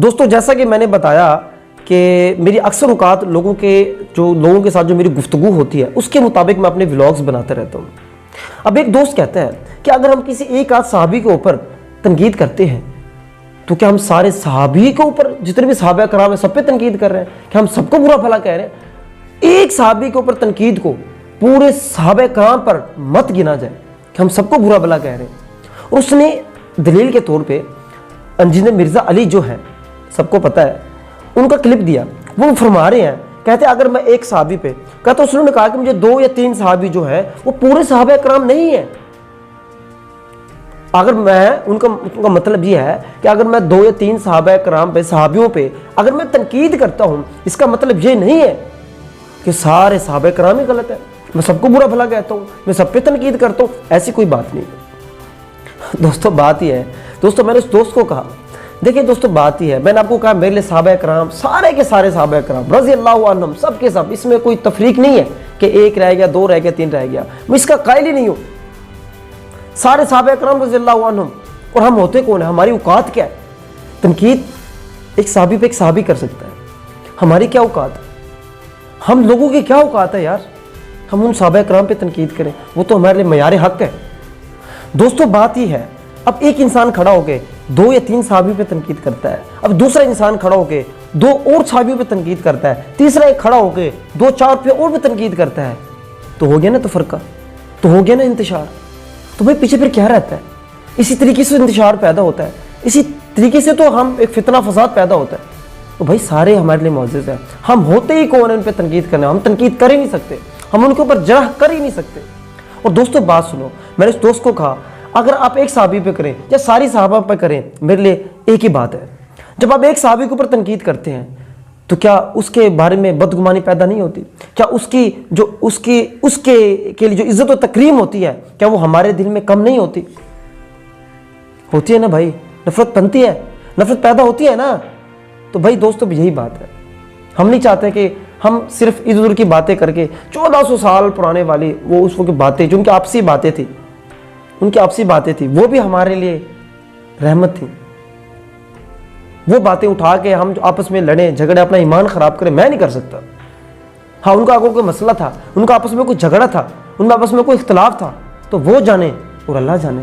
دوستو جیسا کہ میں نے بتایا کہ میری اکثر اوقات لوگوں کے ساتھ جو میری گفتگو ہوتی ہے اس کے مطابق میں اپنے ولاگز بناتا رہتا ہوں۔ اب ایک دوست کہتا ہے کہ اگر ہم کسی ایک آدھ صحابی کے اوپر تنقید کرتے ہیں تو کیا ہم سارے صحابی کے اوپر جتنے بھی صحابہ کرام ہیں سب پہ تنقید کر رہے ہیں؟ کہ ہم سب کو برا بھلا کہہ رہے ہیں؟ ایک صحابی کے اوپر تنقید کو پورے صحابہ کرام پر مت گنا جائے کہ ہم سب کو برا بھلا کہہ رہے ہیں۔ اور اس نے دلیل کے طور پہ انجینئر مرزا علی جو ہے سب کو پتہ ہے ان کا کلپ دیا، وہ فرما رہے ہیں، کہتے ہیں اگر میں ایک صحابی پہ کہتا اس نے کہا کہ مجھے 2 یا 3 صحابی جو ہے وہ پورے صحابہ کرام نہیں ہیں۔ اگر میں ان کا مطلب یہ ہے کہ اگر میں 2 یا 3 صحابہ کرام پہ صحابیوں پہ اگر میں تنقید کرتا ہوں اس کا مطلب یہ نہیں ہے کہ سارے صحابہ کرام ہی غلط ہیں، میں سب کو برا بھلا کہتا ہوں، میں سب پہ تنقید کرتا ہوں، ایسی کوئی بات نہیں۔ دوستو بات یہ ہے، دوستو میں نے اس دوست کو کہا دیکھیں دوستو بات یہ ہے، میں نے آپ کو کہا میرے لیے صحابہ کرام سارے کے سارے صحابہ کرام رضی اللہ عنہم سب کے سب، اس میں کوئی تفریق نہیں ہے کہ 1 رہ گیا 2 رہ گیا 3 رہ گیا، میں اس کا قائل ہی نہیں ہوں۔ سارے صحابہ کرام رضی اللہ عنہم، اور ہم ہوتے کون ہیں؟ ہماری اوقات کیا ہے؟ تنقید ایک صحابی پہ ایک صحابی کر سکتا ہے، ہماری کیا اوقات ہے؟ ہم لوگوں کی کیا اوقات ہے یار ہم ان صحابہ کرام پہ تنقید کریں؟ وہ تو ہمارے لیے معیار حق ہے۔ دوستو بات یہ ہے، اب ایک انسان کھڑا ہو کے 2 یا 3 صحابیوں پہ تنقید کرتا ہے، اب دوسرا انسان کھڑا ہو کے 2 اور صحابیوں پہ تنقید کرتا ہے، تیسرا ایک کھڑا ہو کے 2-4 پہ اور پہ تنقید کرتا ہے، تو ہو گیا نا تفرقہ، تو ہو گیا نا انتشار۔ تو بھائی پیچھے پھر کیا رہتا ہے؟ اسی طریقے سے انتشار پیدا ہوتا ہے، اسی طریقے سے تو ہم ایک فتنہ فساد پیدا ہوتا ہے۔ تو بھائی سارے ہمارے لیے معزز ہیں، ہم ہوتے ہی کون ہیں ان پہ تنقید کرنے؟ ہم تنقید کر ہی نہیں سکتے، ہم ان کے اوپر جرح کر ہی نہیں سکتے۔ اور دوستو بات سنو، میں نے اس دوست کو کہا اگر آپ ایک صحابی پہ کریں یا ساری صحابہ پہ کریں میرے لیے ایک ہی بات ہے، جب آپ ایک صحابی کے اوپر تنقید کرتے ہیں تو کیا اس کے بارے میں بدگمانی پیدا نہیں ہوتی؟ کیا اس کے لیے جو عزت و تکریم ہوتی ہے کیا وہ ہمارے دل میں کم نہیں ہوتی؟ ہوتی ہے نا بھائی، نفرت بنتی ہے، نفرت پیدا ہوتی ہے نا۔ تو بھائی دوستو یہی بات ہے، ہم نہیں چاہتے کہ ہم صرف ادھر ادھر کی باتیں کر کے 1400 سال پرانے والی وہ اس وقت باتیں جو ان کی آپسی باتیں تھیں وہ بھی ہمارے لیے رحمت تھی، وہ باتیں اٹھا کے ہم جو آپس میں لڑیں جھگڑے اپنا ایمان خراب کریں میں نہیں کر سکتا۔ ہاں ان کا کوئی مسئلہ تھا، ان کا آپس میں کوئی جھگڑا تھا، ان میں آپس میں کوئی اختلاف تھا، تو وہ جانے اور اللہ جانے،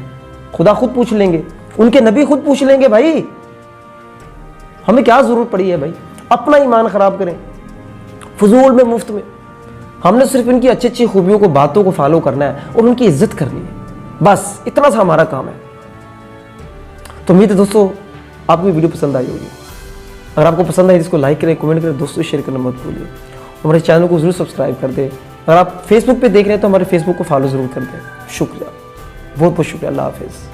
خدا خود پوچھ لیں گے، ان کے نبی خود پوچھ لیں گے۔ بھائی ہمیں کیا ضرورت پڑی ہے بھائی اپنا ایمان خراب کریں فضول میں مفت میں؟ ہم نے صرف ان کی اچھی اچھی خوبیوں کو باتوں کو فالو کرنا ہے اور ان کی عزت کرنی ہے، بس اتنا سا ہمارا کام ہے۔ تو امید ہے دوستو آپ کو یہ ویڈیو پسند آئی ہوگی، اگر آپ کو پسند آئی اس کو لائک کریں، کمنٹ کریں، دوستوں شیئر کرنا مت بھولیے، ہمارے چینل کو ضرور سبسکرائب کر دیں۔ اگر آپ فیس بک پہ دیکھ رہے ہیں تو ہمارے فیس بک کو فالو ضرور کر دیں۔ شکریہ، بہت بہت شکریہ، اللہ حافظ۔